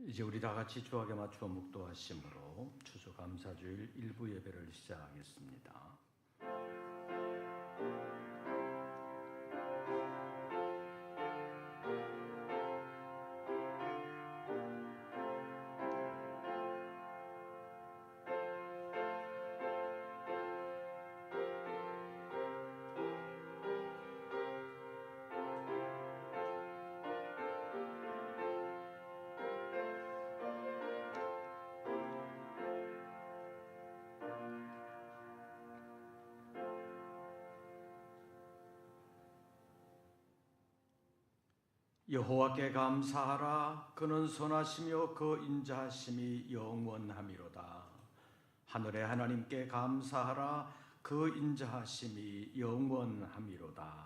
이제 우리 다 같이 주하게 맞추어 묵도하심으로 추수감사주일 일부 예배를 시작하겠습니다. 여호와께 감사하라. 그는 선하시며 그 인자하심이 영원함이로다. 하늘의 하나님께 감사하라. 그 인자하심이 영원함이로다.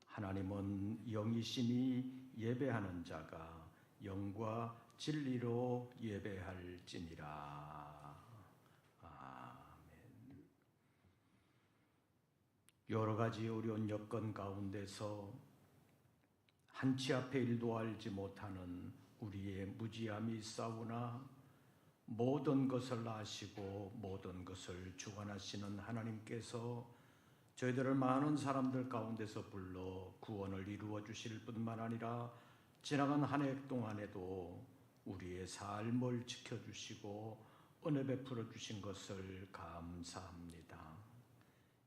하나님은 영이시니 예배하는 자가 영과 진리로 예배할지니라. 아멘. 여러 가지 어려운 여건 가운데서 한치 앞에 일도 알지 못하는 우리의 무지함이 있사오나 모든 것을 아시고 모든 것을 주관하시는 하나님께서 저희들을 많은 사람들 가운데서 불러 구원을 이루어 주실 뿐만 아니라 지나간 한 해 동안에도 우리의 삶을 지켜주시고 은혜 베풀어 주신 것을 감사합니다.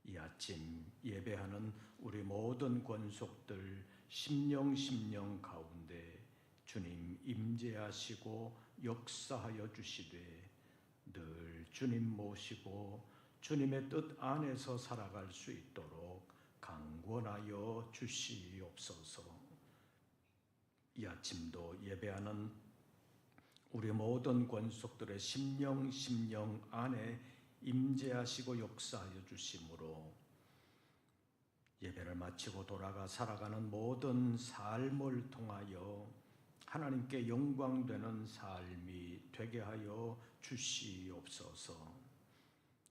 이 아침 예배하는 우리 모든 권속들 심령 가운데 주님 임재하시고 역사하여 주시되 늘 주님 모시고 주님의 뜻 안에서 살아갈 수 있도록 강권하여 주시옵소서. 이 아침도 예배하는 우리 모든 권속들의 심령 안에 임재하시고 역사하여 주심으로 예배를 마치고 돌아가 살아가는 모든 삶을 통하여 하나님께 영광되는 삶이 되게 하여 주시옵소서.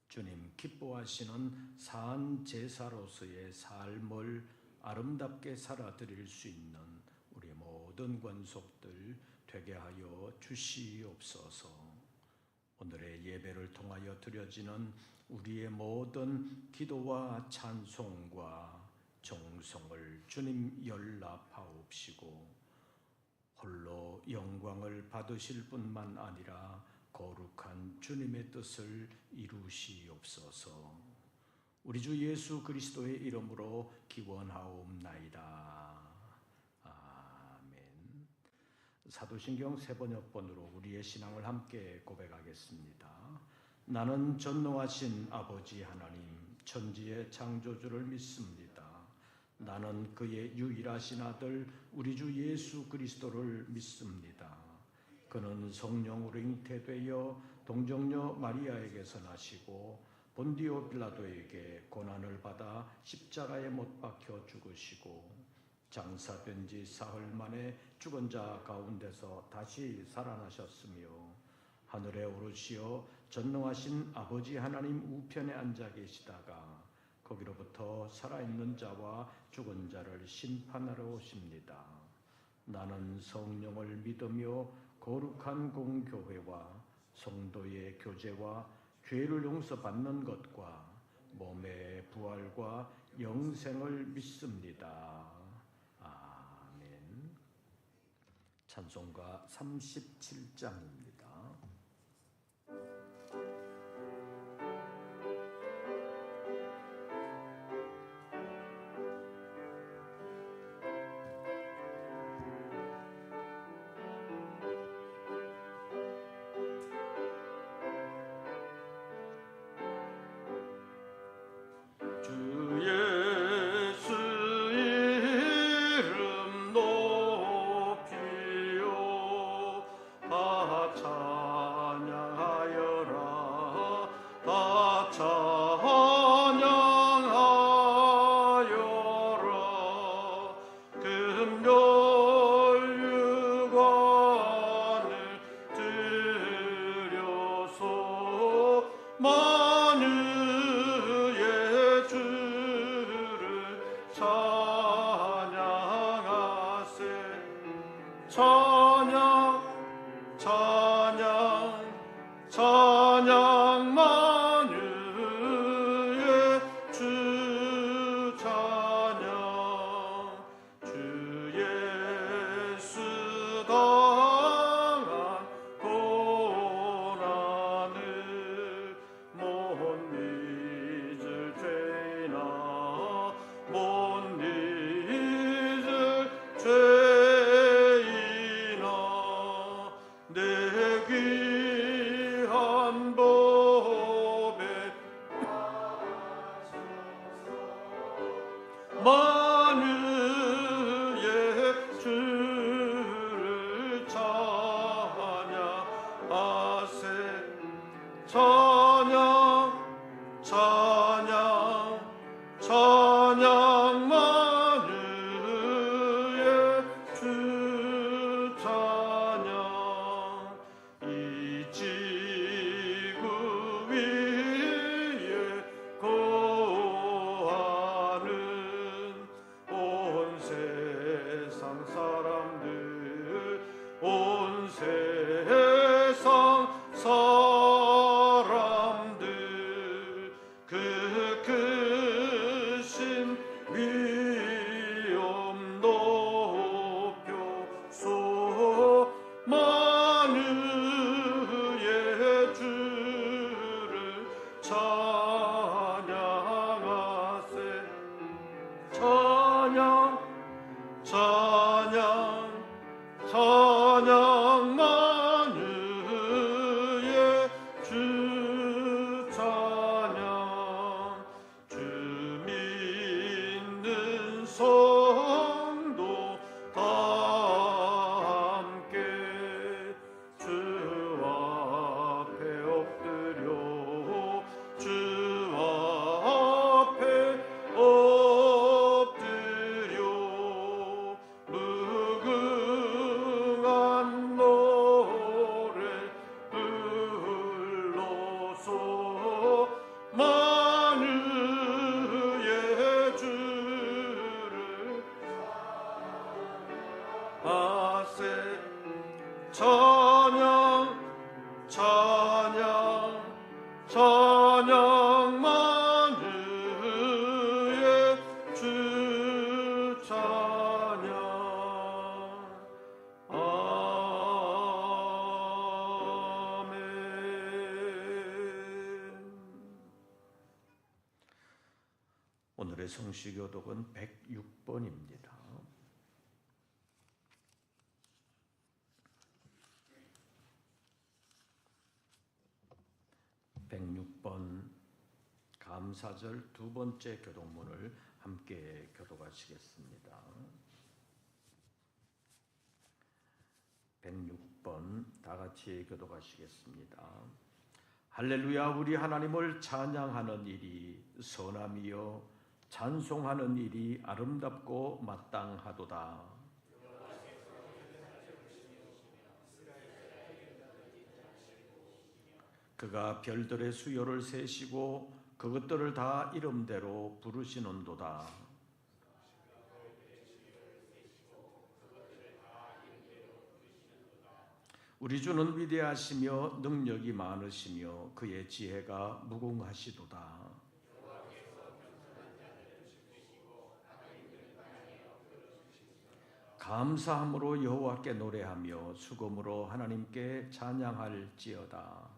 주님 기뻐하시는 산 제사로서의 삶을 아름답게 살아드릴 수 있는 우리 모든 권속들 되게 하여 주시옵소서. 오늘의 예배를 통하여 드려지는 우리의 모든 기도와 찬송과 정성을 주님 연락하옵시고 홀로 영광을 받으실 뿐만 아니라 거룩한 주님의 뜻을 이루시옵소서. 우리 주 예수 그리스도의 이름으로 기원하옵나이다. 사도신경 세번역본으로 우리의 신앙을 함께 고백하겠습니다. 나는 전능하신 아버지 하나님 천지의 창조주를 믿습니다. 나는 그의 유일하신 아들 우리 주 예수 그리스도를 믿습니다. 그는 성령으로 잉태되어 동정녀 마리아에게서 나시고 본디오 빌라도에게 고난을 받아 십자가에 못 박혀 죽으시고 장사된 지 사흘 만에 죽은 자 가운데서 다시 살아나셨으며 하늘에 오르시어 전능하신 아버지 하나님 우편에 앉아 계시다가 거기로부터 살아있는 자와 죽은 자를 심판하러 오십니다. 나는 성령을 믿으며 거룩한 공교회와 성도의 교제와 죄를 용서받는 것과 몸의 부활과 영생을 믿습니다. 아멘. 찬송가 37장입니다. 다 찬양 찬양 만주의 주 찬양 아멘. 오늘의 성시교독은 106번입니다. 106번 감사절 두 번째 교독문을 함께 교독하시겠습니다. 106번 다 같이 교독하시겠습니다. 할렐루야. 우리 하나님을 찬양하는 일이 선함이요 찬송하는 일이 아름답고 마땅하도다. 그가 별들의 수요를 세시고 그것들을 다 이름대로 부르시는도다. 우리 주는 위대하시며 능력이 많으시며 그의 지혜가 무궁하시도다. 감사함으로 여호와께 노래하며 수금으로 하나님께 찬양할지어다.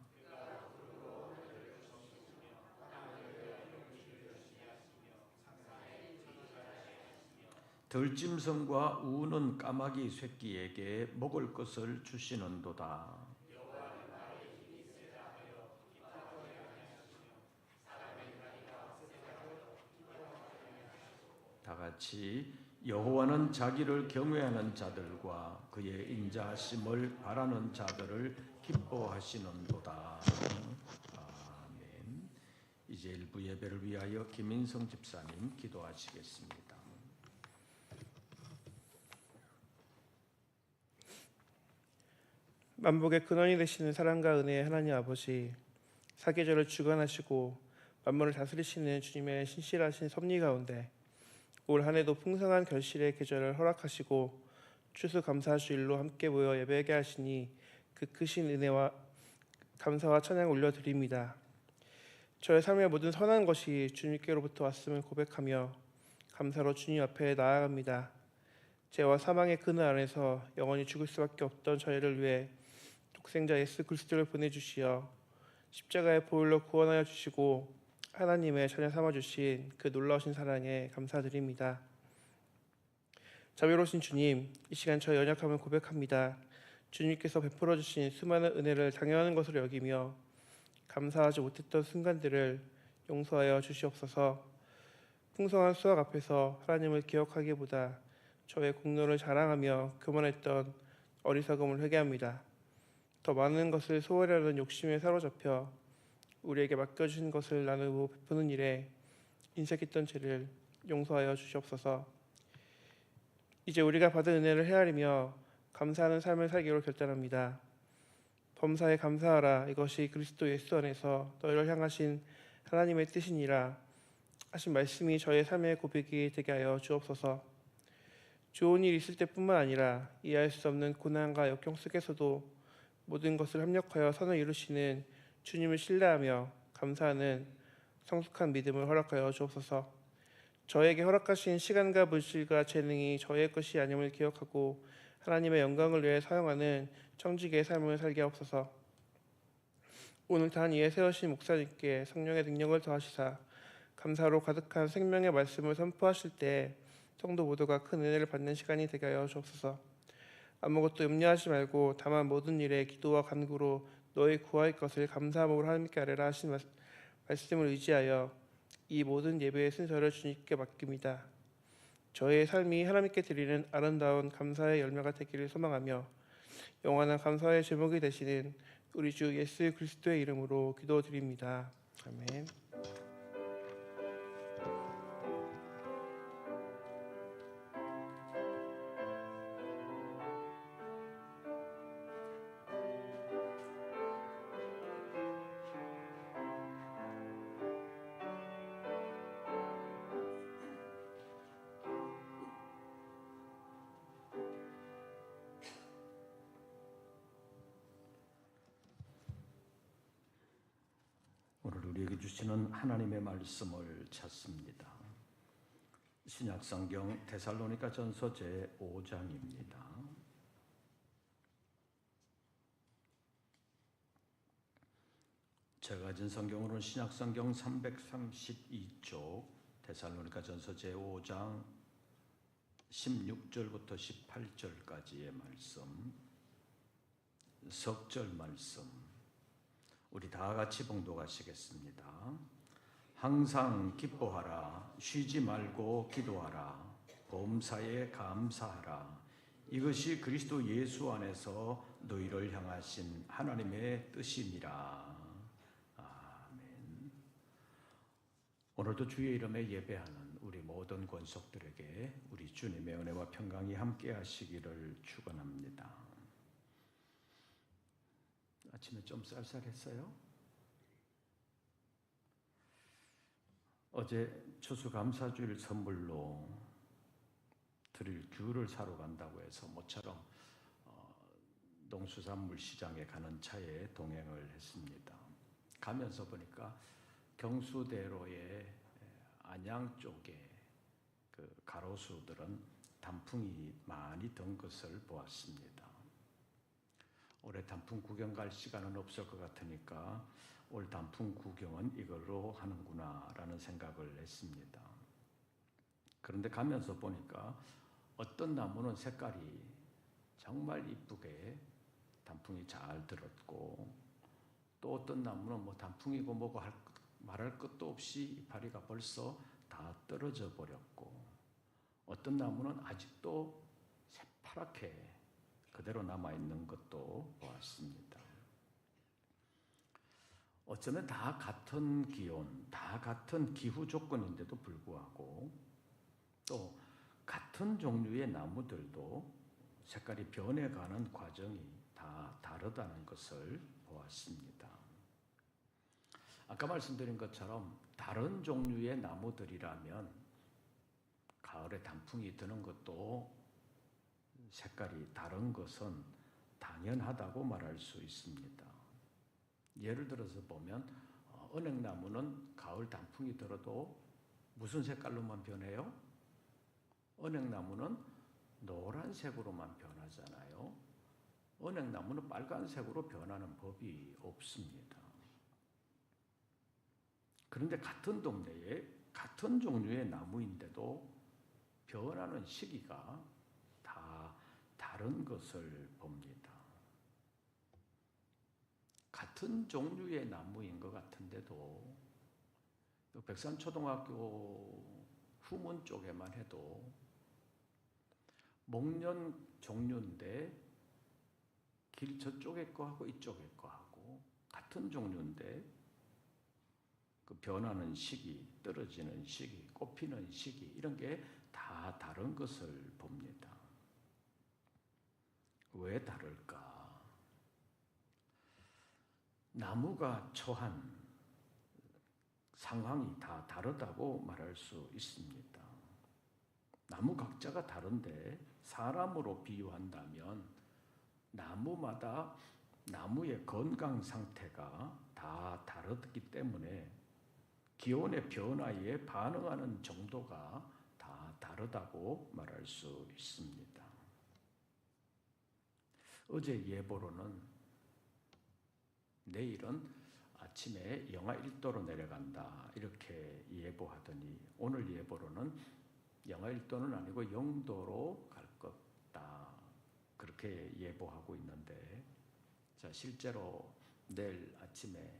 들짐승과 우는 까마귀 새끼에게 먹을 것을 주시는도다. 다 같이 여호와는 자기를 경외하는 자들과 그의 인자하심을 바라는 자들을 기뻐하시는도다. 아멘. 이제 일부 예배를 위하여 김인성 집사님 기도하시겠습니다. 만복의 근원이 되시는 사랑과 은혜의 하나님 아버지, 사계절을 주관하시고 만물을 다스리시는 주님의 신실하신 섭리 가운데 올 한 해도 풍성한 결실의 계절을 허락하시고 추수감사주일로 함께 모여 예배하게 하시니 그 크신 은혜와 감사와 찬양 올려드립니다. 저의 삶의 모든 선한 것이 주님께로부터 왔음을 고백하며 감사로 주님 앞에 나아갑니다. 죄와 사망의 그늘 안에서 영원히 죽을 수밖에 없던 저희를 위해 독생자 예수 그리스도를 보내주시어 십자가의 보혈로 구원하여 주시고 하나님의 자녀 삼아주신 그 놀라우신 사랑에 감사드립니다. 자비로우신 주님, 이 시간 저의 연약함을 고백합니다. 주님께서 베풀어 주신 수많은 은혜를 당연한 것으로 여기며 감사하지 못했던 순간들을 용서하여 주시옵소서. 풍성한 수확 앞에서 하나님을 기억하기보다 저의 공로를 자랑하며 교만했던 어리석음을 회개합니다. 더 많은 것을 소홀하려는 욕심에 사로잡혀 우리에게 맡겨주신 것을 나누고 베푸는 일에 인색했던 죄를 용서하여 주시옵소서. 이제 우리가 받은 은혜를 헤아리며 감사하는 삶을 살기로 결단합니다. 범사에 감사하라. 이것이 그리스도 예수 안에서 너희를 향하신 하나님의 뜻이니라 하신 말씀이 저의 삶의 고백이 되게 하여 주옵소서. 좋은 일 있을 때뿐만 아니라 이해할 수 없는 고난과 역경 속에서도 모든 것을 합력하여 선을 이루시는 주님을 신뢰하며 감사하는 성숙한 믿음을 허락하여 주옵소서. 저에게 허락하신 시간과 물질과 재능이 저의 것이 아님을 기억하고 하나님의 영광을 위해 사용하는 청지기의 삶을 살게 하옵소서. 오늘 단 위에 세우신 목사님께 성령의 능력을 더하시사 감사로 가득한 생명의 말씀을 선포하실 때 성도 모두가 큰 은혜를 받는 시간이 되게 하여 주옵소서. 아무것도 염려하지 말고 다만 모든 일에 기도와 간구로 너희 구할 것을 감사함으로 하나님께 아뢰라 하신 말씀을 의지하여 이 모든 예배의 순서를 주님께 맡깁니다. 저의 삶이 하나님께 드리는 아름다운 감사의 열매가 되기를 소망하며 영원한 감사의 제목이 되시는 우리 주 예수 그리스도의 이름으로 기도드립니다. 아멘. 우리에게 주시는 하나님의 말씀을 찾습니다. 신약성경 데살로니가 전서 제5장입니다. 제가 가진 성경으로는 신약성경 332쪽 데살로니가 전서 제5장 16절부터 18절까지의 말씀, 석절 말씀, 우리 다 같이 봉독하시겠습니다. 항상 기뻐하라, 쉬지 말고 기도하라, 범사에 감사하라. 이것이 그리스도 예수 안에서 너희를 향하신 하나님의 뜻이니라. 아멘. 오늘도 주의 이름에 예배하는 우리 모든 권속들에게 우리 주님의 은혜와 평강이 함께 하시기를 축원합니다. 아침에 좀 쌀쌀했어요? 어제 추수감사주일 선물로 드릴 귤을 사러 간다고 해서 모처럼 농수산물 시장에 가는 차에 동행을 했습니다. 가면서 보니까 경수대로의 안양 쪽에 그 가로수들은 단풍이 많이 든 것을 보았습니다. 올해 단풍 구경 갈 시간은 없을 것 같으니까 올 단풍 구경은 이걸로 하는구나 라는 생각을 했습니다. 그런데 가면서 보니까 어떤 나무는 색깔이 정말 이쁘게 단풍이 잘 들었고, 또 어떤 나무는 뭐 단풍이고 뭐고 말할 것도 없이 이파리가 벌써 다 떨어져 버렸고, 어떤 나무는 아직도 새파랗게 그대로 남아있는 것도 보았습니다. 어쩌면 다 같은 기온, 다 같은 기후 조건인데도 불구하고 또 같은 종류의 나무들도 색깔이 변해가는 과정이 다 다르다는 것을 보았습니다. 아까 말씀드린 것처럼 다른 종류의 나무들이라면 가을에 단풍이 드는 것도 색깔이 다른 것은 당연하다고 말할 수 있습니다. 예를 들어서 보면 은행나무는 가을 단풍이 들어도 무슨 색깔로만 변해요? 은행나무는 노란색으로만 변하잖아요. 은행나무는 빨간색으로 변하는 법이 없습니다. 그런데 같은 동네에 같은 종류의 나무인데도 변하는 시기가 다 다른 것을 봅니다. 같은 종류의 나무인 것 같은데도 백산초등학교 후문 쪽에만 해도 목련 종류인데 길 저쪽에 거하고 이쪽에 거하고 같은 종류인데 그 변하는 시기, 떨어지는 시기, 꽃피는 시기 이런 게 다 다른 것을 봅니다. 왜 다를까? 나무가 처한 상황이 다 다르다고 말할 수 있습니다. 나무 각자가 다른데 사람으로 비유한다면 나무마다 나무의 건강 상태가 다 다르기 때문에 기온의 변화에 반응하는 정도가 다 다르다고 말할 수 있습니다. 어제 예보로는 내일은 아침에 영하 1도로 내려간다 이렇게 예보하더니 오늘 예보로는 영하 1도는 아니고 0도로 갈 거다 그렇게 예보하고 있는데, 자 실제로 내일 아침에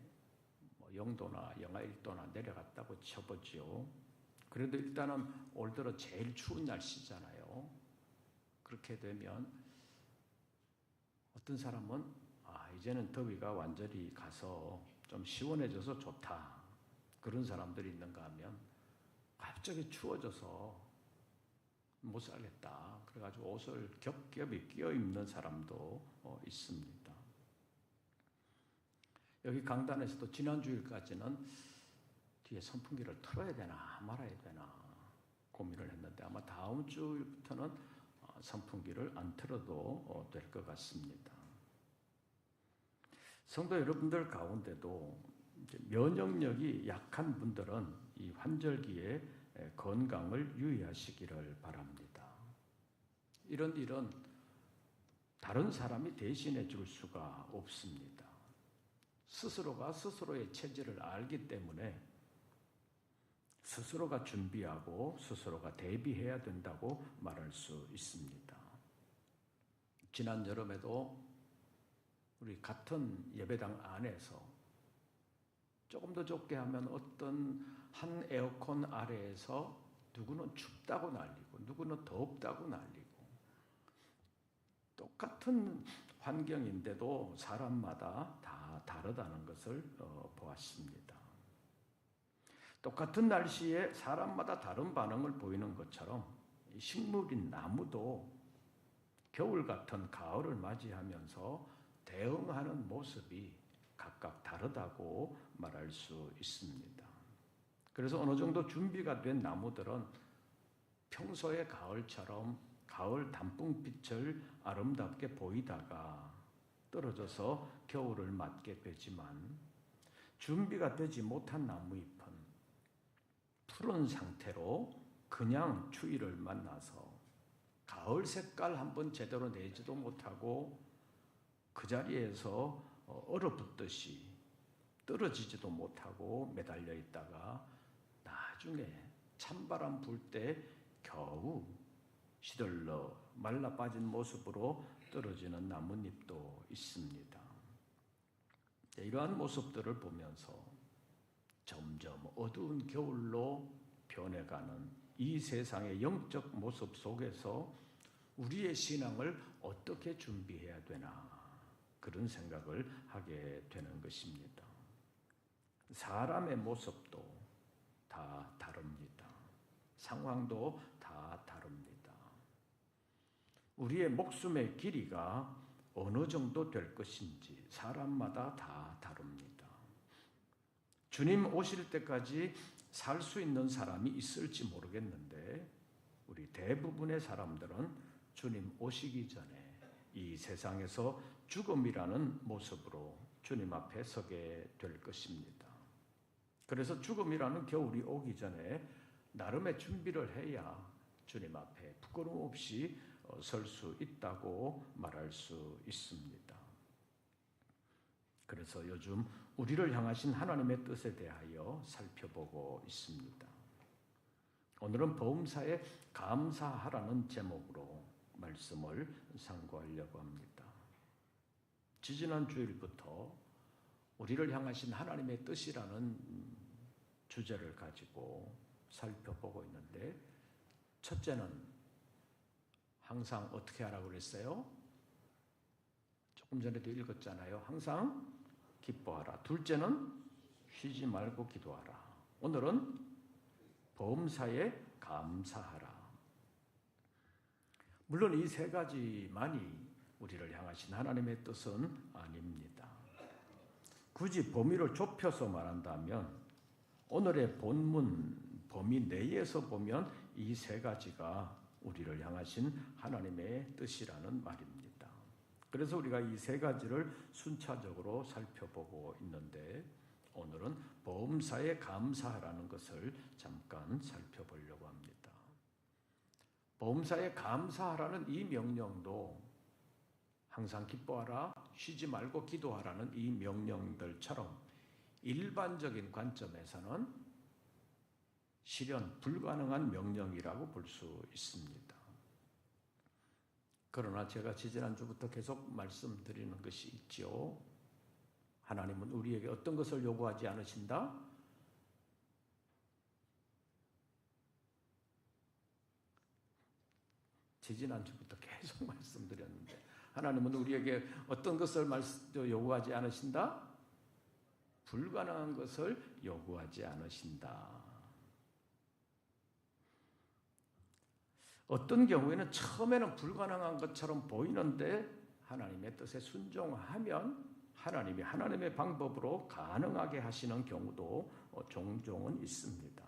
0도나 영하 1도나 내려갔다고 쳐보죠. 그래도 일단은 올 들어 제일 추운 날씨잖아요. 그렇게 되면 어떤 사람은 이제는 더위가 완전히 가서 좀 시원해져서 좋다 그런 사람들이 있는가 하면 갑자기 추워져서 못 살겠다 그래가지고 옷을 겹겹이 끼어 입는 사람도 있습니다. 여기 강단에서도 지난 주일까지는 뒤에 선풍기를 틀어야 되나 말아야 되나 고민을 했는데 아마 다음 주일부터는 선풍기를 안 틀어도 될 것 같습니다. 성도 여러분들 가운데도 면역력이 약한 분들은 이 환절기에 건강을 유의하시기를 바랍니다. 이런 일은 다른 사람이 대신해 줄 수가 없습니다. 스스로가 스스로의 체질을 알기 때문에 스스로가 준비하고 스스로가 대비해야 된다고 말할 수 있습니다. 지난 여름에도 우리 같은 예배당 안에서 조금 더 좁게 하면 어떤 한 에어컨 아래에서 누구는 춥다고 난리고 누구는 덥다고 난리고 똑같은 환경인데도 사람마다 다 다르다는 것을 보았습니다. 똑같은 날씨에 사람마다 다른 반응을 보이는 것처럼 식물인 나무도 겨울 같은 가을을 맞이하면서 대응하는 모습이 각각 다르다고 말할 수 있습니다. 그래서 어느 정도 준비가 된 나무들은 평소의 가을처럼 가을 단풍빛을 아름답게 보이다가 떨어져서 겨울을 맞게 되지만 준비가 되지 못한 나무잎은 푸른 상태로 그냥 추위를 만나서 가을 색깔 한번 제대로 내지도 못하고 그 자리에서 얼어붙듯이 떨어지지도 못하고 매달려 있다가 나중에 찬바람 불 때 겨우 시들러 말라 빠진 모습으로 떨어지는 나뭇잎도 있습니다. 이러한 모습들을 보면서 점점 어두운 겨울로 변해가는 이 세상의 영적 모습 속에서 우리의 신앙을 어떻게 준비해야 되나 그런 생각을 하게 되는 것입니다. 사람의 모습도 다 다릅니다. 상황도 다 다릅니다. 우리의 목숨의 길이가 어느 정도 될 것인지 사람마다 다 다릅니다. 주님 오실 때까지 살 수 있는 사람이 있을지 모르겠는데 우리 대부분의 사람들은 주님 오시기 전에 이 세상에서 죽음이라는 모습으로 주님 앞에 서게 될 것입니다. 그래서 죽음이라는 겨울이 오기 전에 나름의 준비를 해야 주님 앞에 부끄러움 없이 설 수 있다고 말할 수 있습니다. 그래서 요즘 우리를 향하신 하나님의 뜻에 대하여 살펴보고 있습니다. 오늘은 보험사에 감사하라는 제목으로 말씀을 상고하려고 합니다. 지지난 주일부터 우리를 향하신 하나님의 뜻이라는 주제를 가지고 살펴보고 있는데 첫째는 항상 어떻게 하라고 그랬어요? 조금 전에도 읽었잖아요. 항상 기뻐하라. 둘째는 쉬지 말고 기도하라. 오늘은 범사에 감사하라. 물론 이 세 가지만이 우리를 향하신 하나님의 뜻은 아닙니다. 굳이 범위를 좁혀서 말한다면 오늘의 본문 범위 내에서 보면 이 세 가지가 우리를 향하신 하나님의 뜻이라는 말입니다. 그래서 우리가 이 세 가지를 순차적으로 살펴보고 있는데 오늘은 범사에 감사하라는 것을 잠깐 살펴보려고 합니다. 범사에 감사하라는 이 명령도 항상 기뻐하라, 쉬지 말고 기도하라는 이 명령들처럼 일반적인 관점에서는 실현 불가능한 명령이라고 볼 수 있습니다. 그러나 제가 지지난주부터 계속 말씀드리는 것이 있죠. 하나님은 우리에게 어떤 것을 요구하지 않으신다? 지지난주부터 계속 말씀드렸는데 하나님은 우리에게 어떤 것을 요구하지 않으신다? 불가능한 것을 요구하지 않으신다. 어떤 경우에는 처음에는 불가능한 것처럼 보이는데 하나님의 뜻에 순종하면 하나님이 하나님의 방법으로 가능하게 하시는 경우도 종종은 있습니다.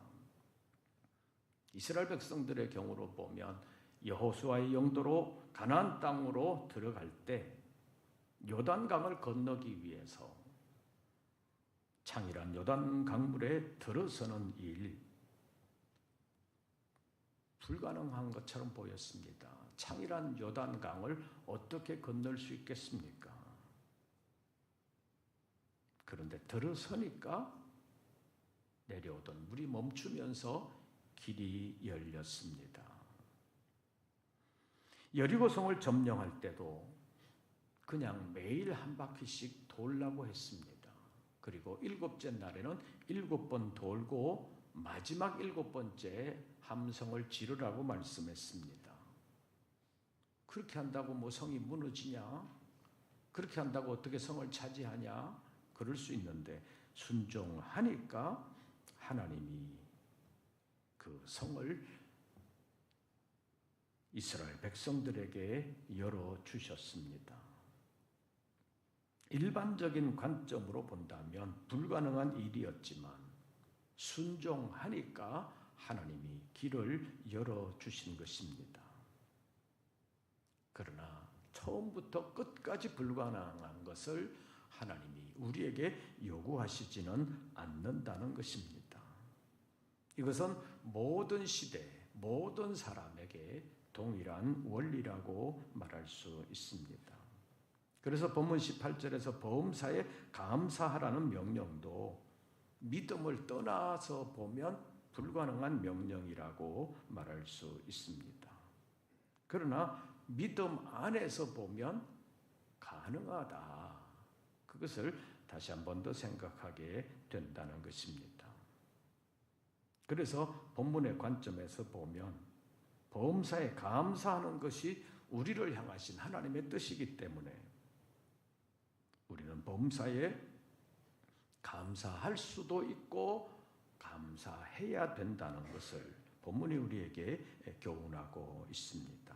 이스라엘 백성들의 경우로 보면 여호수아의 영도로 가나안 땅으로 들어갈 때 요단강을 건너기 위해서 창이란 요단 강물에 들어서는 일, 불가능한 것처럼 보였습니다. 창이란 요단강을 어떻게 건널 수 있겠습니까? 그런데 들어서니까 내려오던 물이 멈추면서 길이 열렸습니다. 여리고성을 점령할 때도 그냥 매일 한 바퀴씩 돌라고 했습니다. 그리고 7째 날에는 7번 돌고 마지막 7번째 함성을 지르라고 말씀했습니다. 그렇게 한다고 뭐 성이 무너지냐? 그렇게 한다고 어떻게 성을 차지하냐? 그럴 수 있는데 순종하니까 하나님이 그 성을 이스라엘 백성들에게 열어주셨습니다. 일반적인 관점으로 본다면 불가능한 일이었지만 순종하니까 하나님이 길을 열어주신 것입니다. 그러나 처음부터 끝까지 불가능한 것을 하나님이 우리에게 요구하시지는 않는다는 것입니다. 이것은 모든 시대, 모든 사람에게 동일한 원리라고 말할 수 있습니다. 그래서 본문 18절에서 범사에 감사하라는 명령도 믿음을 떠나서 보면 불가능한 명령이라고 말할 수 있습니다. 그러나 믿음 안에서 보면 가능하다. 그것을 다시 한 번 더 생각하게 된다는 것입니다. 그래서 본문의 관점에서 보면 범사에 감사하는 것이 우리를 향하신 하나님의 뜻이기 때문에 우리는 범사에 감사할 수도 있고 감사해야 된다는 것을 본문이 우리에게 교훈하고 있습니다.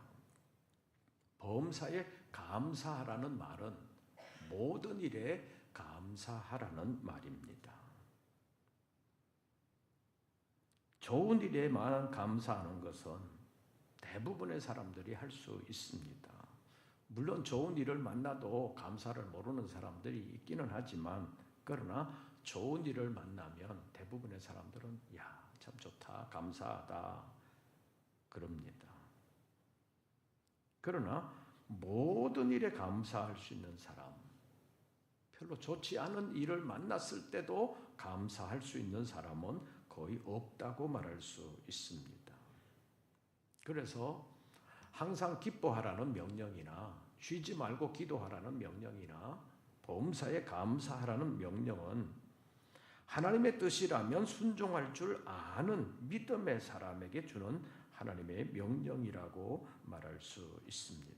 범사에 감사하라는 말은 모든 일에 감사하라는 말입니다. 좋은 일에만 감사하는 것은 대부분의 사람들이 할 수 있습니다. 물론 좋은 일을 만나도 감사를 모르는 사람들이 있기는 하지만 그러나 좋은 일을 만나면 대부분의 사람들은 야, 참 좋다, 감사하다 그럽니다. 그러나 모든 일에 감사할 수 있는 사람, 별로 좋지 않은 일을 만났을 때도 감사할 수 있는 사람은 거의 없다고 말할 수 있습니다. 그래서 항상 기뻐하라는 명령이나 쉬지 말고 기도하라는 명령이나 범사에 감사하라는 명령은 하나님의 뜻이라면 순종할 줄 아는 믿음의 사람에게 주는 하나님의 명령이라고 말할 수 있습니다.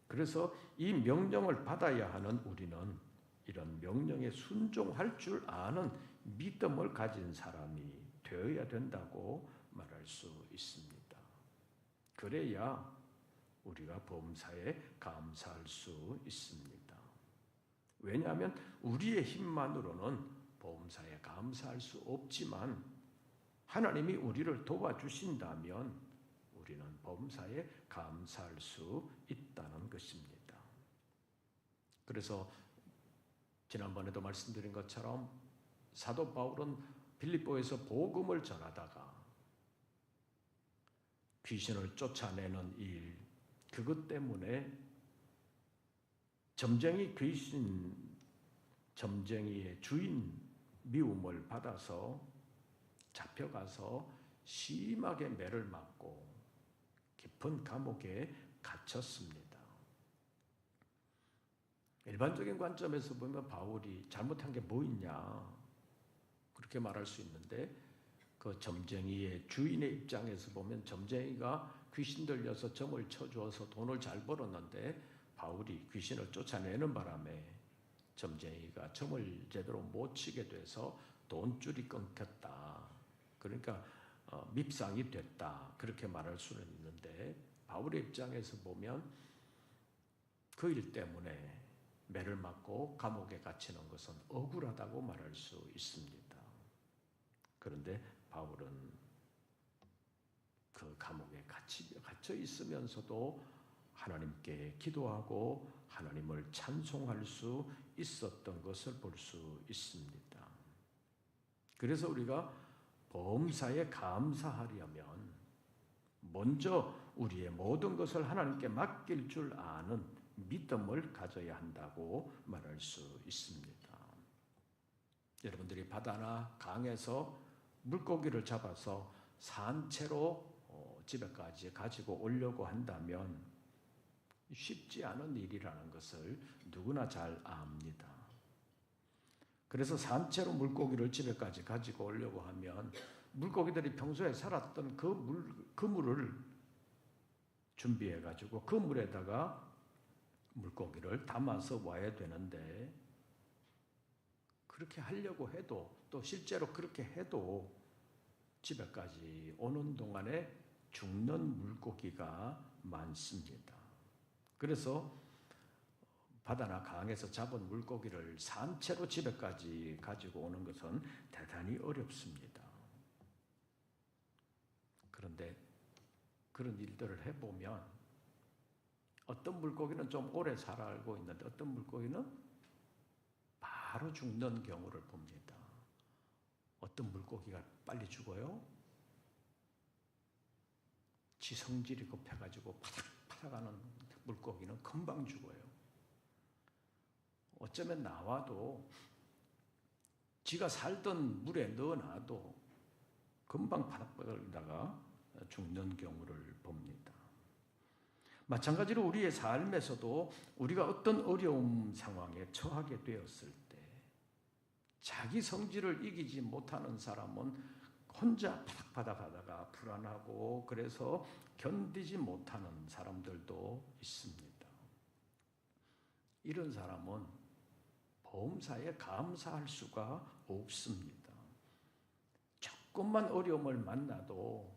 그래서 이 명령을 받아야 하는 우리는 이런 명령에 순종할 줄 아는 믿음을 가진 사람이 되어야 된다고 말할 수 있습니다. 그래야 우리가 범사에 감사할 수 있습니다. 왜냐하면 우리의 힘만으로는 범사에 감사할 수 없지만 하나님이 우리를 도와주신다면 우리는 범사에 감사할 수 있다는 것입니다. 그래서 지난번에도 말씀드린 것처럼 사도 바울은 빌립보에서 복음을 전하다가 귀신을 쫓아내는 일, 그것 때문에 점쟁이의 주인 미움을 받아서 잡혀가서 심하게 매를 맞고 깊은 감옥에 갇혔습니다. 일반적인 관점에서 보면 바울이 잘못한 게 뭐 있냐 그렇게 말할 수 있는데 그 점쟁이의 주인의 입장에서 보면 점쟁이가 귀신 들려서 점을 쳐주어서 돈을 잘 벌었는데 바울이 귀신을 쫓아내는 바람에 점쟁이가 점을 제대로 못 치게 돼서 돈줄이 끊겼다. 그러니까 밉상이 됐다. 그렇게 말할 수는 있는데 바울의 입장에서 보면 그 일 때문에 매를 맞고 감옥에 갇히는 것은 억울하다고 말할 수 있습니다. 그런데 바울은 그 감옥에 갇혀 있으면서도 하나님께 기도하고 하나님을 찬송할 수 있었던 것을 볼 수 있습니다. 그래서 우리가 범사에 감사하려면 먼저 우리의 모든 것을 하나님께 맡길 줄 아는 믿음을 가져야 한다고 말할 수 있습니다. 여러분들이 바다나 강에서 물고기를 잡아서 산채로 집에까지 가지고 오려고 한다면 쉽지 않은 일이라는 것을 누구나 잘 압니다. 그래서 산채로 물고기를 집에까지 가지고 오려고 하면 물고기들이 평소에 살았던 그 물을 준비해 가지고 그 물에다가 물고기를 담아서 와야 되는데, 그렇게 하려고 해도 또 실제로 그렇게 해도 집에까지 오는 동안에 죽는 물고기가 많습니다. 그래서 바다나 강에서 잡은 물고기를 산채로 집에까지 가지고 오는 것은 대단히 어렵습니다. 그런데 그런 일들을 해보면 어떤 물고기는 좀 오래 살아가고 있는데 어떤 물고기는 바로 죽는 경우를 봅니다. 어떤 물고기가 빨리 죽어요? 지성질이 급해가지고 파닥파닥하는 물고기는 금방 죽어요. 어쩌면 나와도 지가 살던 물에 넣어놔도 금방 파닥파닥하다가 죽는 경우를 봅니다. 마찬가지로 우리의 삶에서도 우리가 어떤 어려움 상황에 처하게 되었을 때 자기 성질을 이기지 못하는 사람은 혼자 파닥파닥하다가 불안하고 그래서 견디지 못하는 사람들도 있습니다. 이런 사람은 범사에 감사할 수가 없습니다. 조금만 어려움을 만나도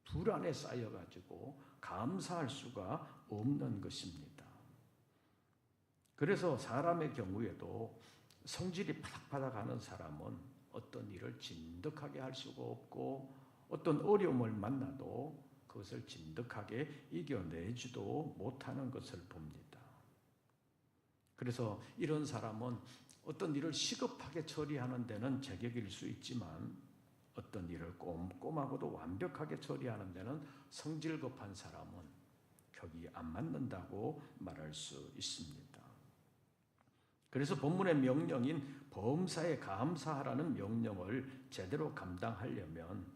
불안에 쌓여가지고 감사할 수가 없는 것입니다. 그래서 사람의 경우에도 성질이 파닥파닥하는 사람은 어떤 일을 진득하게 할 수가 없고 어떤 어려움을 만나도 그것을 진득하게 이겨내지도 못하는 것을 봅니다. 그래서 이런 사람은 어떤 일을 시급하게 처리하는 데는 제격일 수 있지만 어떤 일을 꼼꼼하고도 완벽하게 처리하는 데는 성질급한 사람은 격이 안 맞는다고 말할 수 있습니다. 그래서 본문의 명령인 범사에 감사하라는 명령을 제대로 감당하려면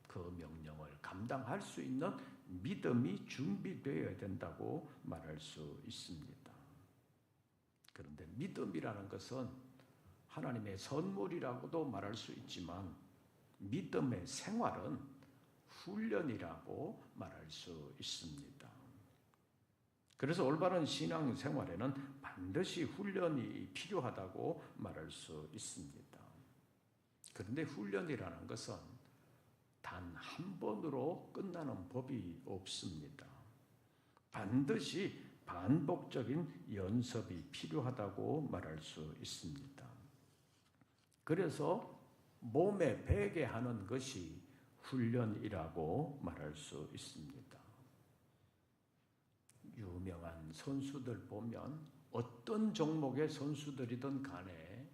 그 명령을 감당할 수 있는 믿음이 준비되어야 된다고 말할 수 있습니다. 그런데 믿음이라는 것은 하나님의 선물이라고도 말할 수 있지만 믿음의 생활은 훈련이라고 말할 수 있습니다. 그래서 올바른 신앙 생활에는 반드시 훈련이 필요하다고 말할 수 있습니다. 그런데 훈련이라는 것은 단 한 번으로 끝나는 법이 없습니다. 반드시 반복적인 연습이 필요하다고 말할 수 있습니다. 그래서 몸에 배게 하는 것이 훈련이라고 말할 수 있습니다. 유명한 선수들 보면 어떤 종목의 선수들이든 간에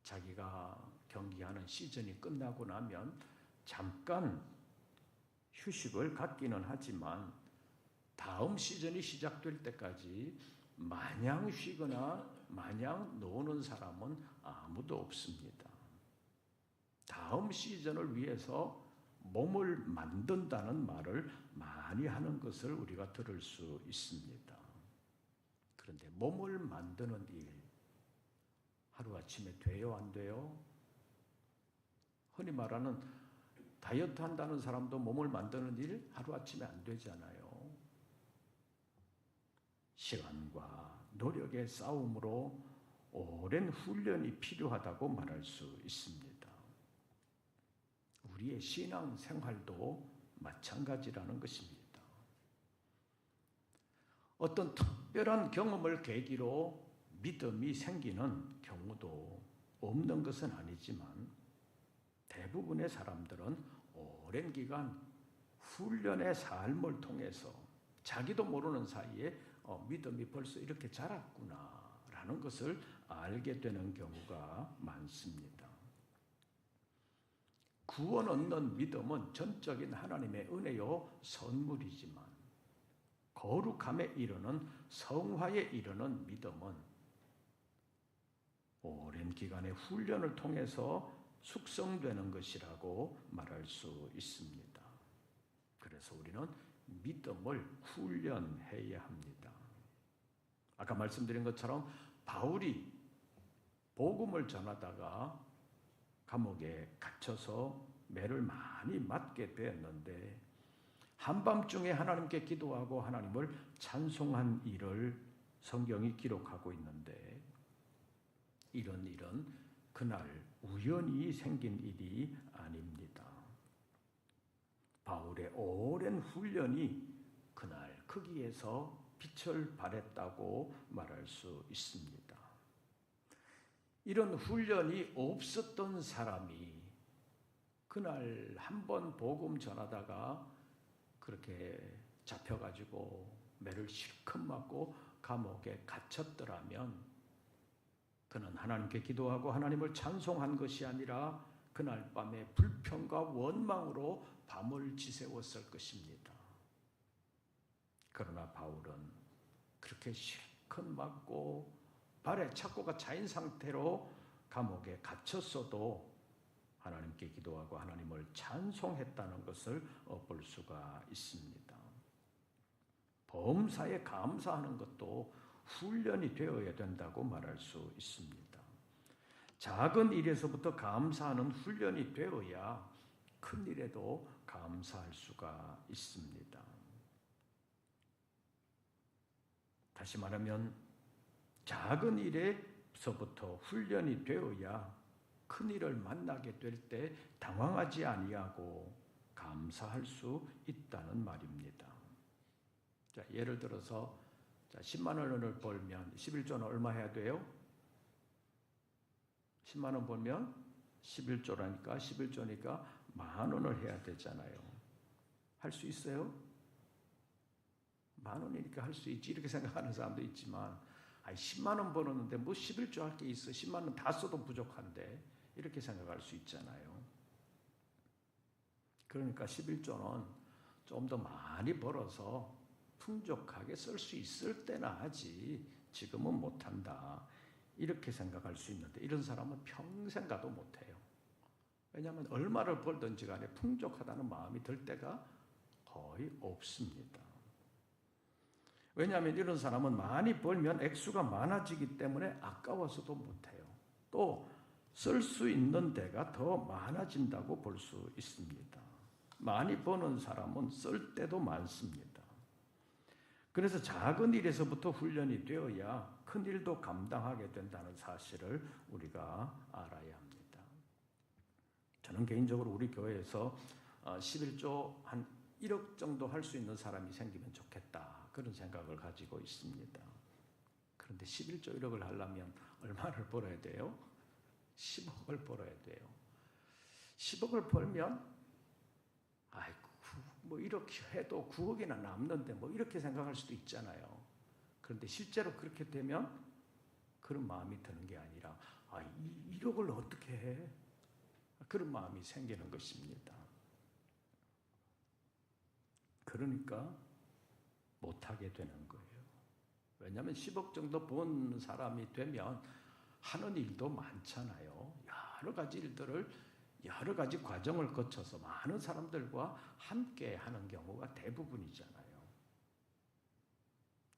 자기가 경기하는 시즌이 끝나고 나면 잠깐 휴식을 갖기는 하지만 다음 시즌이 시작될 때까지 마냥 쉬거나 마냥 노는 사람은 아무도 없습니다. 다음 시즌을 위해서 몸을 만든다는 말을 많이 하는 것을 우리가 들을 수 있습니다. 그런데 몸을 만드는 일, 하루아침에 돼요, 안 돼요? 흔히 말하는 다이어트 한다는 사람도 몸을 만드는 일 하루아침에 안 되잖아요. 시간과 노력의 싸움으로 오랜 훈련이 필요하다고 말할 수 있습니다. 우리의 신앙 생활도 마찬가지라는 것입니다. 어떤 특별한 경험을 계기로 믿음이 생기는 경우도 없는 것은 아니지만 대부분의 사람들은 오랜 기간 훈련의 삶을 통해서 자기도 모르는 사이에 믿음이 벌써 이렇게 자랐구나라는 것을 알게 되는 경우가 많습니다. 구원 얻는 믿음은 전적인 하나님의 은혜요 선물이지만 거룩함에 이르는 성화에 이르는 믿음은 오랜 기간의 훈련을 통해서 숙성되는 것이라고 말할 수 있습니다. 그래서 우리는 믿음을 훈련해야 합니다. 아까 말씀드린 것처럼 바울이 복음을 전하다가 감옥에 갇혀서 매를 많이 맞게 되었는데 한밤중에 하나님께 기도하고 하나님을 찬송한 일을 성경이 기록하고 있는데 이런 일은 그날 우연히 생긴 일이 아닙니다. 바울의 오랜 훈련이 그날 거기에서 빛을 발했다고 말할 수 있습니다. 이런 훈련이 없었던 사람이 그날 한번 복음 전하다가 그렇게 잡혀가지고 매를 실컷 맞고 감옥에 갇혔더라면 그는 하나님께 기도하고 하나님을 찬송한 것이 아니라 그날 밤에 불평과 원망으로 밤을 지새웠을 것입니다. 그러나 바울은 그렇게 실컷 맞고 발에 착고가 차인 상태로 감옥에 갇혔어도 하나님께 기도하고 하나님을 찬송했다는 것을 볼 수가 있습니다. 범사에 감사하는 것도 훈련이 되어야 된다고 말할 수 있습니다. 작은 일에서부터 감사하는 훈련이 되어야 큰 일에도 감사할 수가 있습니다. 다시 말하면 작은 일에서부터 훈련이 되어야 큰 일을 만나게 될 때 당황하지 아니하고 감사할 수 있다는 말입니다. 자, 예를 들어서 10만 원을 벌면 11조는 얼마 해야 돼요? 10만 원 벌면 11조라니까 11조니까 10,000원을 해야 되잖아요. 할 수 있어요? 10,000원이니까 할 수 있지 이렇게 생각하는 사람도 있지만 10만 원 벌었는데 뭐 11조 할 게 있어. 10만 원 다 써도 부족한데 이렇게 생각할 수 있잖아요. 그러니까 11조는 좀 더 많이 벌어서 풍족하게 쓸 수 있을 때나 하지 지금은 못한다 이렇게 생각할 수 있는데 이런 사람은 평생 가도 못해요. 왜냐하면 얼마를 벌든지 간에 풍족하다는 마음이 들 때가 거의 없습니다. 왜냐하면 이런 사람은 많이 벌면 액수가 많아지기 때문에 아까워서도 못해요. 또 쓸 수 있는 데가 더 많아진다고 볼 수 있습니다. 많이 버는 사람은 쓸 때도 많습니다. 그래서 작은 일에서부터 훈련이 되어야 큰 일도 감당하게 된다는 사실을 우리가 알아야 합니다. 저는 개인적으로 우리 교회에서 11조 한 1억 정도 할 수 있는 사람이 생기면 좋겠다. 그런 생각을 가지고 있습니다. 그런데 11조 1억을 하려면 얼마를 벌어야 돼요? 10억을 벌어야 돼요. 10억을 벌면 아이고 뭐 이렇게 해도 9억이나 남는데 뭐 이렇게 생각할 수도 있잖아요. 그런데 실제로 그렇게 되면 그런 마음이 드는 게 아니라 1억을 어떻게 해? 그런 마음이 생기는 것입니다. 그러니까 못하게 되는 거예요. 왜냐하면 10억 정도 번 사람이 되면 하는 일도 많잖아요. 여러 가지 일들을 여러 가지 과정을 거쳐서 많은 사람들과 함께 하는 경우가 대부분이잖아요.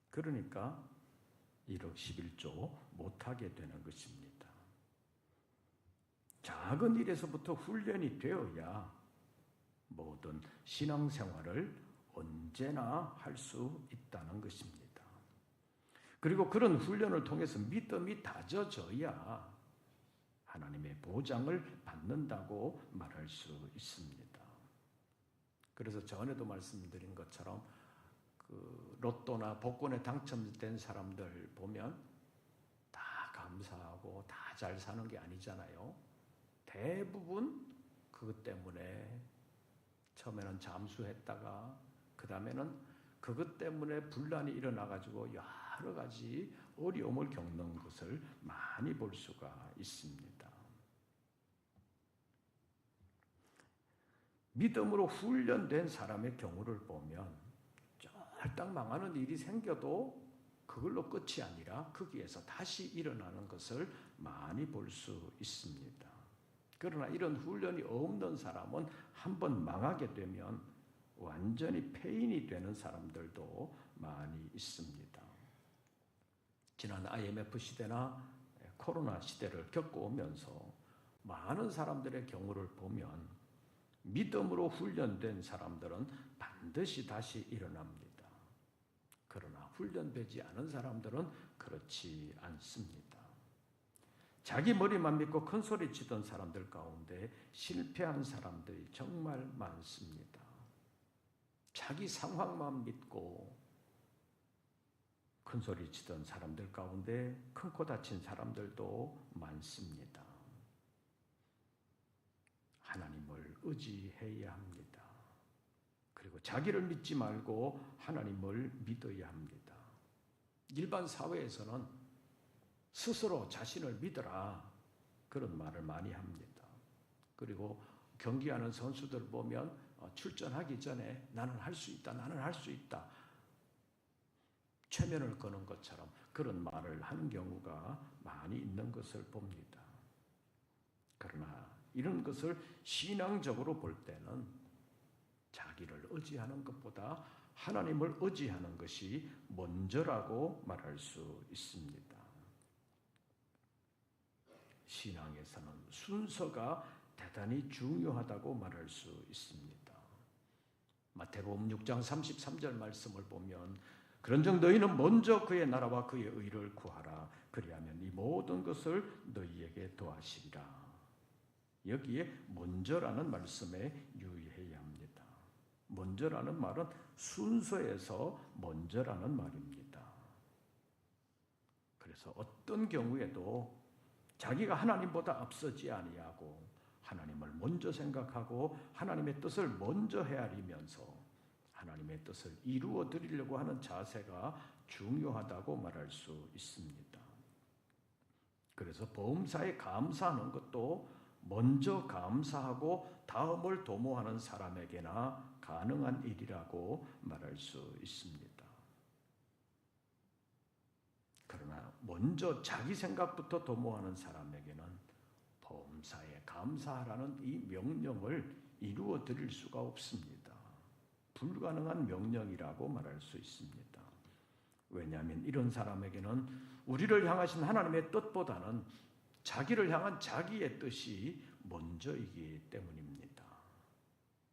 그러니까 1억 11조 못하게 되는 것입니다. 작은 일에서부터 훈련이 되어야 모든 신앙생활을 언제나 할 수 있다는 것입니다. 그리고 그런 훈련을 통해서 믿음이 다져져야 하나님의 보장을 받는다고 말할 수 있습니다. 그래서 전에도 말씀드린 것처럼 그 로또나 복권에 당첨된 사람들 보면 다 감사하고 다 잘 사는 게 아니잖아요. 대부분 그것 때문에 처음에는 잠수했다가 그 다음에는 그것 때문에 분란이 일어나가지고 여러 가지 어려움을 겪는 것을 많이 볼 수가 있습니다. 믿음으로 훈련된 사람의 경우를 보면 쫄딱 망하는 일이 생겨도 그걸로 끝이 아니라 거기에서 다시 일어나는 것을 많이 볼 수 있습니다. 그러나 이런 훈련이 없는 사람은 한번 망하게 되면 완전히 폐인이 되는 사람들도 많이 있습니다. 지난 IMF 시대나 코로나 시대를 겪어오면서 많은 사람들의 경우를 보면 믿음으로 훈련된 사람들은 반드시 다시 일어납니다. 그러나 훈련되지 않은 사람들은 그렇지 않습니다. 자기 머리만 믿고 큰 소리 치던 사람들 가운데 실패한 사람들이 정말 많습니다. 자기 상황만 믿고 큰 소리 치던 사람들 가운데 큰 코 다친 사람들도 많습니다. 하나님을 의지해야 합니다. 그리고 자기를 믿지 말고 하나님을 믿어야 합니다. 일반 사회에서는 스스로 자신을 믿어라 그런 말을 많이 합니다. 그리고 경기하는 선수들 보면 출전하기 전에 나는 할 수 있다, 나는 할 수 있다 최면을 거는 것처럼 그런 말을 하는 경우가 많이 있는 것을 봅니다. 그러나 이런 것을 신앙적으로 볼 때는 자기를 의지하는 것보다 하나님을 의지하는 것이 먼저라고 말할 수 있습니다. 신앙에서는 순서가 대단히 중요하다고 말할 수 있습니다. 마태복음 6장 33절 말씀을 보면 그런즉 너희는 먼저 그의 나라와 그의 의를 구하라. 그리하면 이 모든 것을 너희에게 더하시리라. 여기에 먼저라는 말씀에 유의해야 합니다. 먼저라는 말은 순서에서 먼저라는 말입니다. 그래서 어떤 경우에도 자기가 하나님보다 앞서지 아니하고 하나님을 먼저 생각하고 하나님의 뜻을 먼저 헤아리면서 하나님의 뜻을 이루어 드리려고 하는 자세가 중요하다고 말할 수 있습니다. 그래서 보험사에 감사하는 것도 먼저 감사하고 다음을 도모하는 사람에게나 가능한 일이라고 말할 수 있습니다. 그러나 먼저 자기 생각부터 도모하는 사람에게는 보험사에 감사하라는 이 명령을 이루어 드릴 수가 없습니다. 불가능한 명령이라고 말할 수 있습니다. 왜냐하면 이런 사람에게는 우리를 향하신 하나님의 뜻보다는 자기를 향한 자기의 뜻이 먼저이기 때문입니다.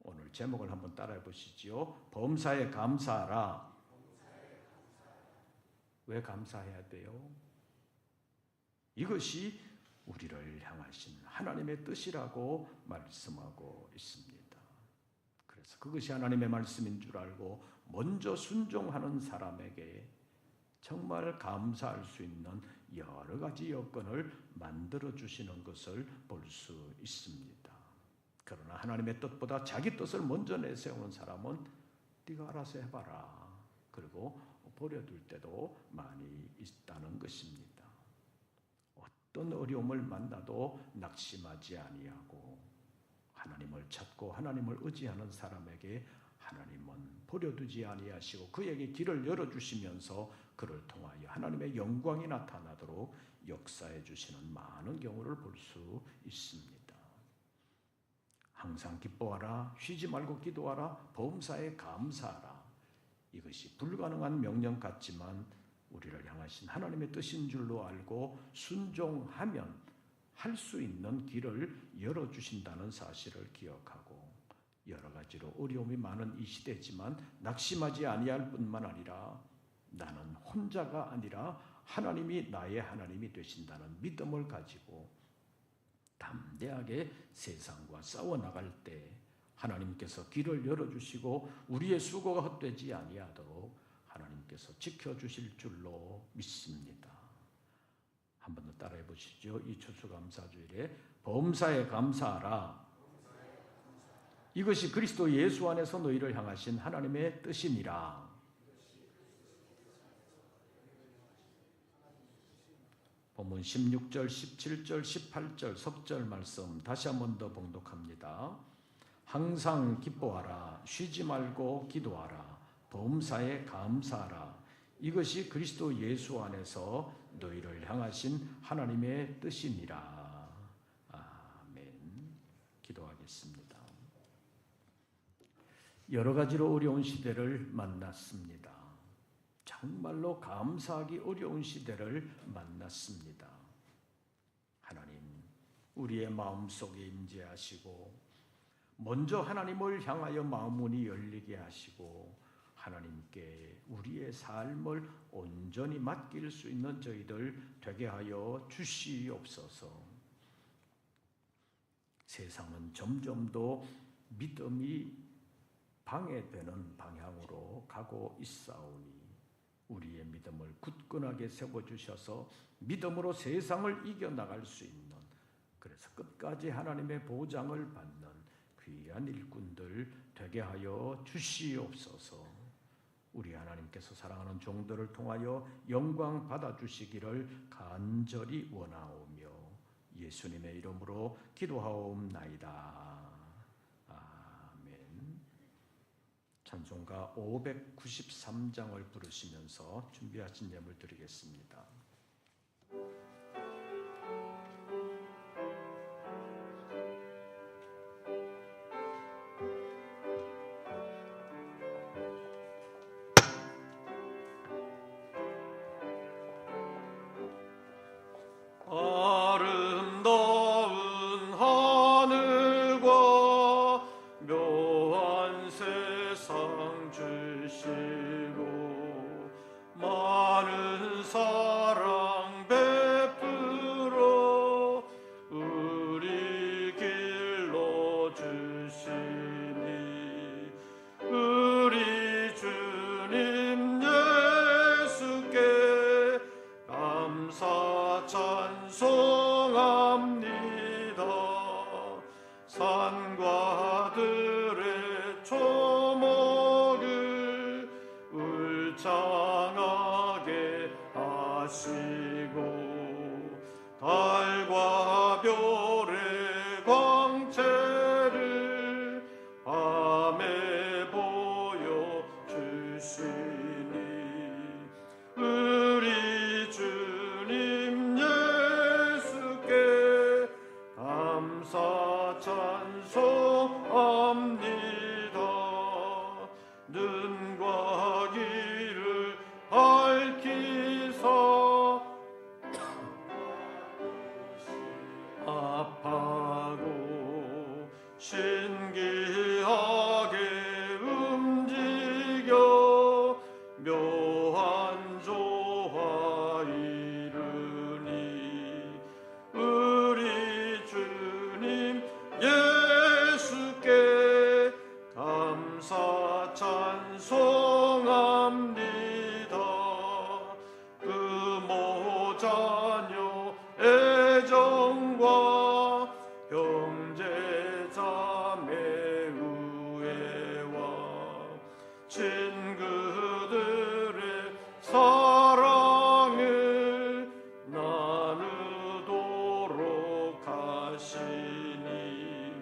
오늘 제목을 한번 따라해 보시지요. 범사에 감사하라. 왜 감사해야 돼요? 이것이 우리를 향하신 하나님의 뜻이라고 말씀하고 있습니다. 그래서 그것이 하나님의 말씀인 줄 알고 먼저 순종하는 사람에게 정말 감사할 수 있는 여러 가지 여건을 만들어 주시는 것을 볼 수 있습니다. 그러나 하나님의 뜻보다 자기 뜻을 먼저 내세우는 사람은 네가 알아서 해봐라. 그리고 버려둘 때도 많이 있다는 것입니다. 어떤 어려움을 만나도 낙심하지 아니하고 하나님을 찾고 하나님을 의지하는 사람에게 하나님은 버려두지 아니하시고 그에게 길을 열어주시면서 그를 통하여 하나님의 영광이 나타나도록 역사해 주시는 많은 경우를 볼 수 있습니다. 항상 기뻐하라, 쉬지 말고 기도하라, 범사에 감사하라. 이것이 불가능한 명령 같지만 우리를 향하신 하나님의 뜻인 줄로 알고 순종하면 할 수 있는 길을 열어주신다는 사실을 기억하고 여러 가지로 어려움이 많은 이 시대지만 낙심하지 아니할 뿐만 아니라 나는 혼자가 아니라 하나님이 나의 하나님이 되신다는 믿음을 가지고 담대하게 세상과 싸워나갈 때 하나님께서 길을 열어주시고 우리의 수고가 헛되지 아니하도록 하나님께서 지켜주실 줄로 믿습니다. 한 번 더 따라해 보시죠. 이 추수감사주일에 범사에 감사하라. 이것이 그리스도 예수 안에서 너희를 향하신 하나님의 뜻이니라. 본문 16절, 17절, 18절 석절 말씀 다시 한 번 더 봉독합니다. 항상 기뻐하라, 쉬지 말고 기도하라, 범사에 감사하라. 이것이 그리스도 예수 안에서 너희를 향하신 하나님의 뜻이니라. 아멘. 기도하겠습니다. 여러 가지로 어려운 시대를 만났습니다. 정말로 감사하기 어려운 시대를 만났습니다. 하나님, 우리의 마음속에 임재하시고 먼저 하나님을 향하여 마음문이 열리게 하시고 하나님께 우리의 삶을 온전히 맡길 수 있는 저희들 되게 하여 주시옵소서. 세상은 점점 더 믿음이 방해되는 방향으로 가고 있사오니 우리의 믿음을 굳건하게 세워주셔서 믿음으로 세상을 이겨나갈 수 있는, 그래서 끝까지 하나님의 보장을 받는 귀한 일꾼들 되게 하여 주시옵소서. 우리 하나님께서 사랑하는 종들을 통하여 영광 받아주시기를 간절히 원하오며 예수님의 이름으로 기도하옵나이다. 아멘. 찬송가 593장을 부르시면서 준비하신 예물 드리겠습니다. 아름다운 하늘과 묘한 세상 주시고 많은 사랑 베풀어 우리 길러 주시니 우리 주님 예수께 감사 찬송합니다. 산과 들의 초목을 울창하게 하시고 달과 별의 광채를 밤에 보여 주시니 우리 주님 예수께 감사 찬송합니다. 눈과 귀를 밝히사 아파고 신기하게 움직여 묘한 조화 이루니 우리 주님 예수께 감사 찬송합니다. 부모 자녀 애정과 형제 자매 우애와 친구들의 사랑을 나누도록 하시니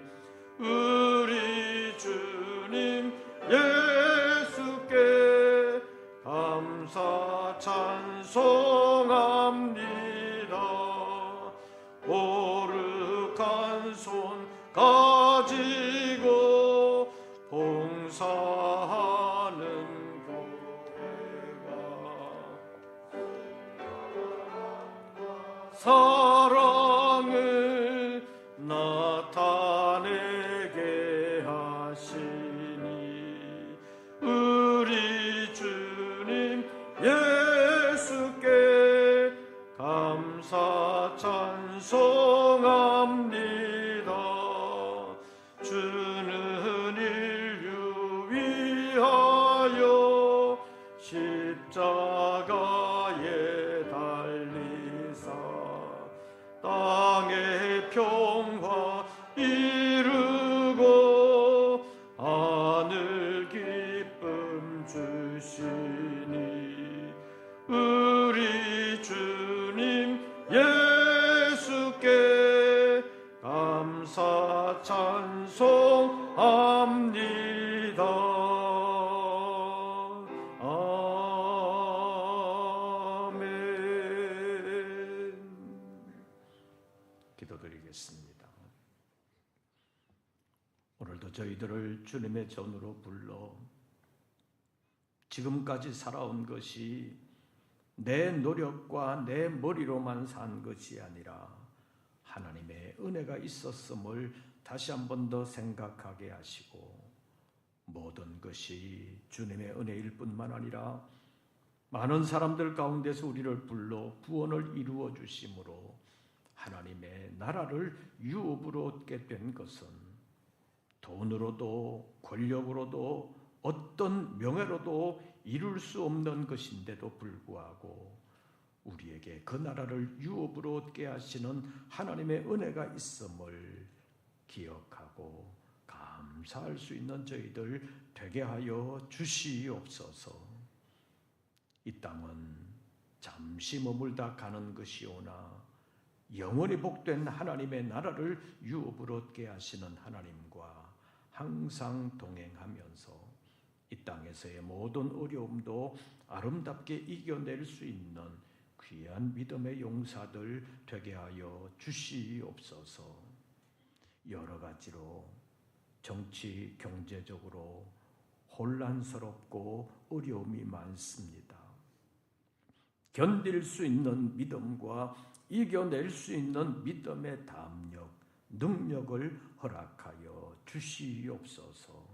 우리 주님 예수께 감사 찬송합니다. 거룩한 손 가지고 봉사하는 교회가 사랑을 나타내게 하시니 우리 주님 예수께 감사 찬송합니다. 주는 인류 위하여 십자가에 달리사 저희들을 주님의 전으로 불러 지금까지 살아온 것이 내 노력과 내 머리로만 산 것이 아니라 하나님의 은혜가 있었음을 다시 한 번 더 생각하게 하시고, 모든 것이 주님의 은혜일 뿐만 아니라 많은 사람들 가운데서 우리를 불러 구원을 이루어 주심으로 하나님의 나라를 유업으로 얻게 된 것은 돈으로도 권력으로도 어떤 명예로도 이룰 수 없는 것인데도 불구하고 우리에게 그 나라를 유업으로 얻게 하시는 하나님의 은혜가 있음을 기억하고 감사할 수 있는 저희들 되게 하여 주시옵소서. 이 땅은 잠시 머물다 가는 것이오나 영원히 복된 하나님의 나라를 유업으로 얻게 하시는 하나님과 항상 동행하면서 이 땅에서의 모든 어려움도 아름답게 이겨낼 수 있는 귀한 믿음의 용사들 되게 하여 주시옵소서. 여러 가지로 정치, 경제적으로 혼란스럽고 어려움이 많습니다. 견딜 수 있는 믿음과 이겨낼 수 있는 믿음의 담력, 능력을 허락하여 주시옵소서.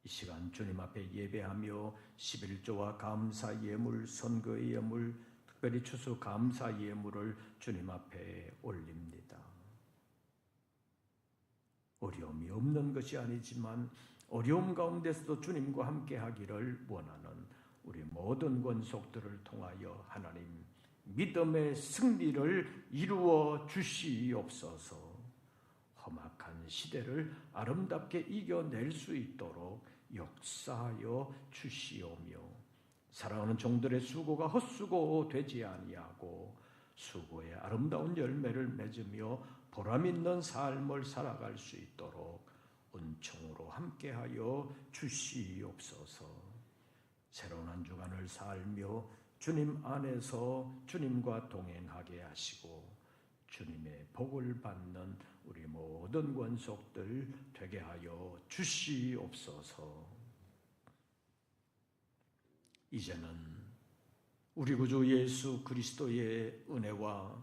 이 시간 주님 앞에 예배하며 11조와 감사 예물, 선거의 예물, 특별히 추수 감사 예물을 주님 앞에 올립니다. 어려움이 없는 것이 아니지만 어려움 가운데서도 주님과 함께 하기를 원하는 우리 모든 권속들을 통하여 하나님 믿음의 승리를 이루어 주시옵소서. 험악한 시대를 아름답게 이겨낼 수 있도록 역사하여 주시오며, 사랑하는 종들의 수고가 헛수고 되지 아니하고 수고의 아름다운 열매를 맺으며 보람 있는 삶을 살아갈 수 있도록 은총으로 함께하여 주시옵소서. 새로운 한 주간을 살며 주님 안에서 주님과 동행하게 하시고 주님의 복을 받는 우리 모든 권속들 되게 하여 주시옵소서. 이제는 우리 구주 예수 그리스도의 은혜와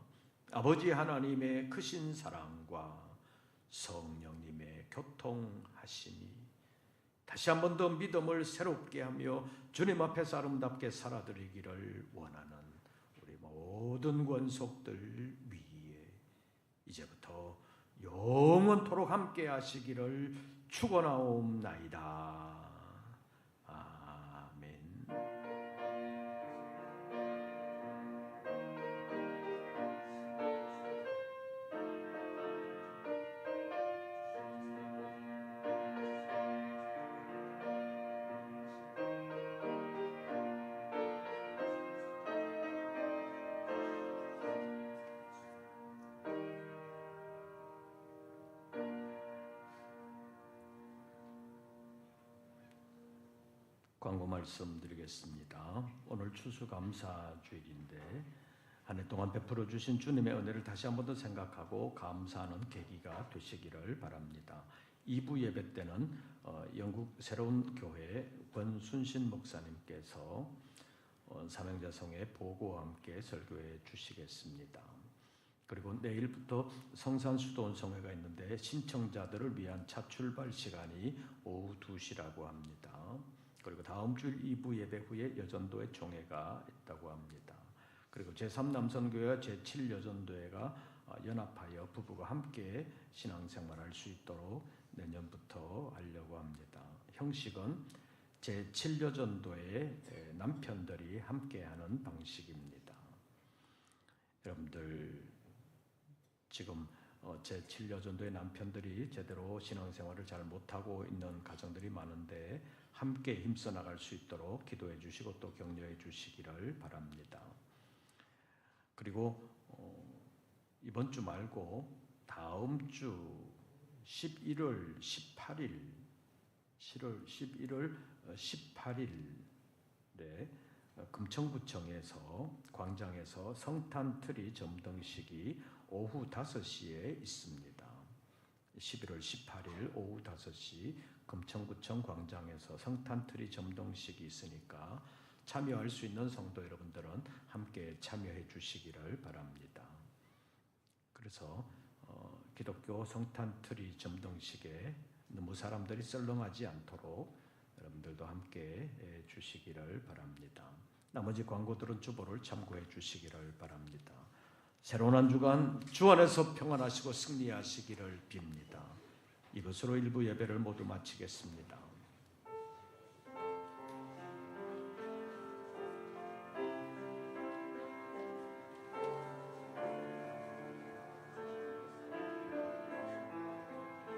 아버지 하나님의 크신 사랑과 성령님의 교통하심이 다시 한 번 더 믿음을 새롭게 하며 주님 앞에서 아름답게 살아드리기를 원하는 우리 모든 권속들 위에 이제부터 영원토록 함께 하시기를 축원하옵나이다. 아멘. 광고 말씀드리겠습니다. 오늘 추수감사주일인데 한 해 동안 베풀어 주신 주님의 은혜를 다시 한 번 더 생각하고 감사하는 계기가 되시기를 바랍니다. 2부 예배 때는 영국 새로운 교회 권순신 목사님께서 삼형제성의 보고와 함께 설교해 주시겠습니다. 그리고 내일부터 성산수도원성회가 있는데 신청자들을 위한 차 출발 시간이 오후 2시라고 합니다. 그리고 다음 주일 2부 예배 후에 여전도의 종회가 있다고 합니다. 그리고 제3남선교회와 제7여전도회가 연합하여 부부가 함께 신앙생활할 수 있도록 내년부터 하려고 합니다. 형식은 제7여전도의 남편들이 함께하는 방식입니다. 여러분들 지금 제7여전도의 남편들이 제대로 신앙생활을 잘 못하고 있는 가정들이 많은데 함께 힘써 나갈 수 있도록 기도해 주시고 또 격려해 주시기를 바랍니다. 그리고 이번 주 말고 다음 주 11월 18일에 금천구청에서 광장에서 성탄트리 점등식이 오후 5시에 있습니다. 11월 18일 오후 5시 금천구청 광장에서 성탄트리 점동식이 있으니까 참여할 수 있는 성도 여러분들은 함께 참여해 주시기를 바랍니다. 그래서 기독교 성탄트리 점동식에 너무 사람들이 썰렁하지 않도록 여러분들도 함께 해 주시기를 바랍니다. 나머지 광고들은 주보를 참고해 주시기를 바랍니다. 새로운 한 주간 주 안에서 평안하시고 승리하시기를 빕니다. 이것으로 일부 예배를 모두 마치겠습니다.